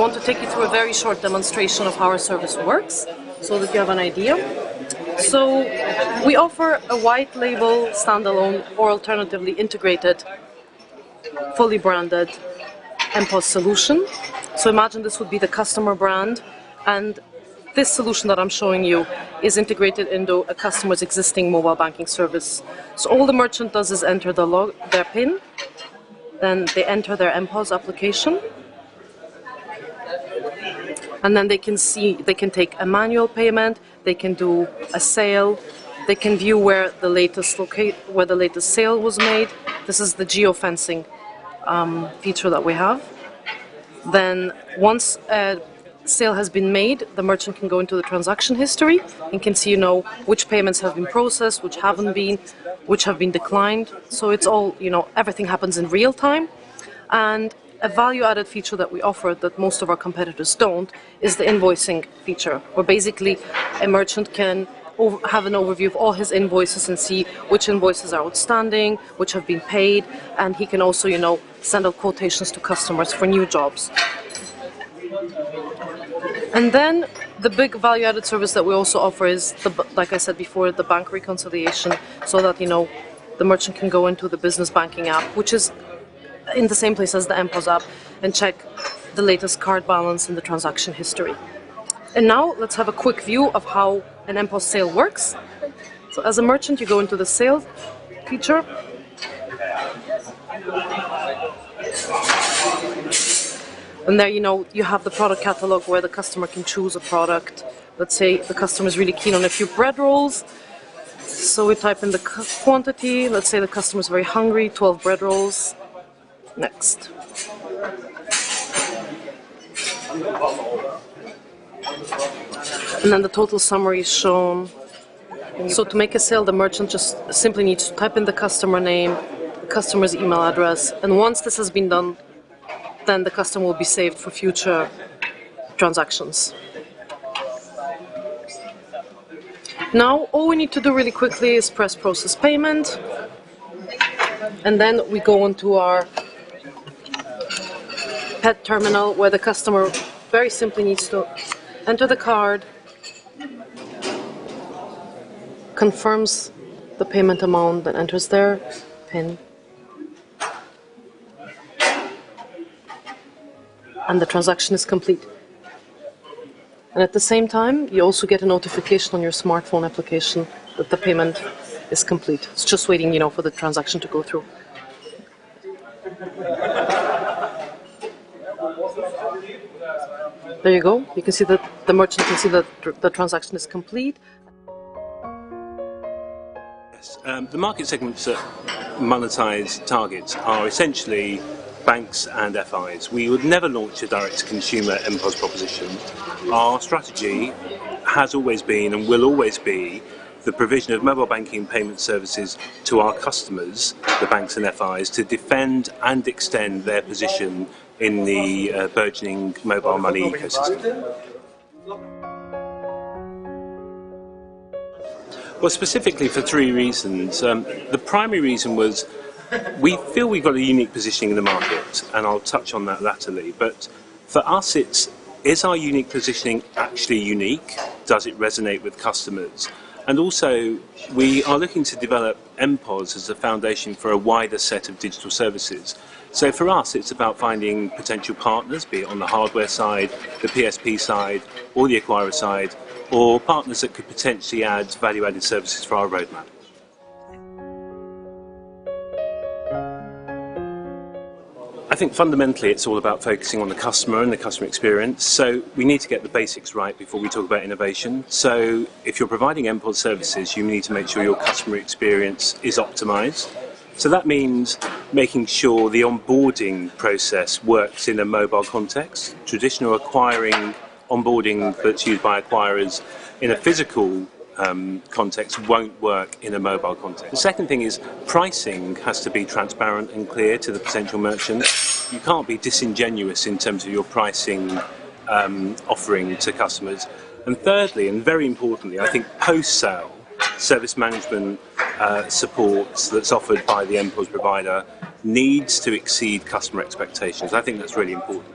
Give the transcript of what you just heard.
want to take you through a very short demonstration of how our service works, so that you have an idea. So we offer a white label, standalone, or alternatively integrated, fully branded mPOS solution. So imagine this would be the customer brand, and this solution that I'm showing you is integrated into a customer's existing mobile banking service. So all the merchant does is enter their PIN, then they enter their mPOS application, and then they can take a manual payment, they can do a sale, they can view where the latest sale was made. This is the geofencing feature that we have. Then once a sale has been made, the merchant can go into the transaction history and can see, which payments have been processed, which haven't been, which have been declined. So it's all, everything happens in real time. And a value-added feature that we offer that most of our competitors don't is the invoicing feature, where basically a merchant can have an overview of all his invoices and see which invoices are outstanding, which have been paid, and he can also, send out quotations to customers for new jobs. And then the big value-added service that we also offer is, like I said before, the bank reconciliation, so that, the merchant can go into the business banking app, which is in the same place as the mPOS app, and check the latest card balance and the transaction history. And now let's have a quick view of how an mPOS sale works. So as a merchant, you go into the sale feature. And there, you have the product catalog where the customer can choose a product. Let's say the customer is really keen on a few bread rolls. So we type in the quantity. Let's say the customer is very hungry, 12 bread rolls. Next. And then the total summary is shown. So to make a sale, the merchant just simply needs to type in the customer name, the customer's email address, and once this has been done, then the customer will be saved for future transactions. Now, all we need to do really quickly is press process payment, and then we go onto our pet terminal where the customer very simply needs to enter the card, confirms the payment amount, then enters their PIN, and the transaction is complete. And at the same time, you also get a notification on your smartphone application that the payment is complete. It's just waiting, for the transaction to go through. There you go. You can see that the merchant can see that the transaction is complete. Yes. The market segments that Monitise targets are essentially banks and FIs. We would never launch a direct-to-consumer mPOS proposition. Our strategy has always been and will always be the provision of mobile banking and payment services to our customers, the banks and FIs, to defend and extend their position in the burgeoning mobile money ecosystem. Well, specifically for three reasons. The primary reason was we feel we've got a unique positioning in the market, and I'll touch on that latterly. But for us, is our unique positioning actually unique? Does it resonate with customers? And also, we are looking to develop mPOS as a foundation for a wider set of digital services. So for us, it's about finding potential partners, be it on the hardware side, the PSP side, or the acquirer side, or partners that could potentially add value-added services for our roadmap. I think fundamentally it's all about focusing on the customer and the customer experience. So we need to get the basics right before we talk about innovation. So if you're providing mPOS services, you need to make sure your customer experience is optimized. So that means making sure the onboarding process works in a mobile context. Traditional acquiring onboarding that's used by acquirers in a physical context won't work in a mobile context. The second thing is pricing has to be transparent and clear to the potential merchant. You can't be disingenuous in terms of your pricing offering to customers. And thirdly, and very importantly, I think post-sale service management support that's offered by the mPOS provider needs to exceed customer expectations. I think that's really important.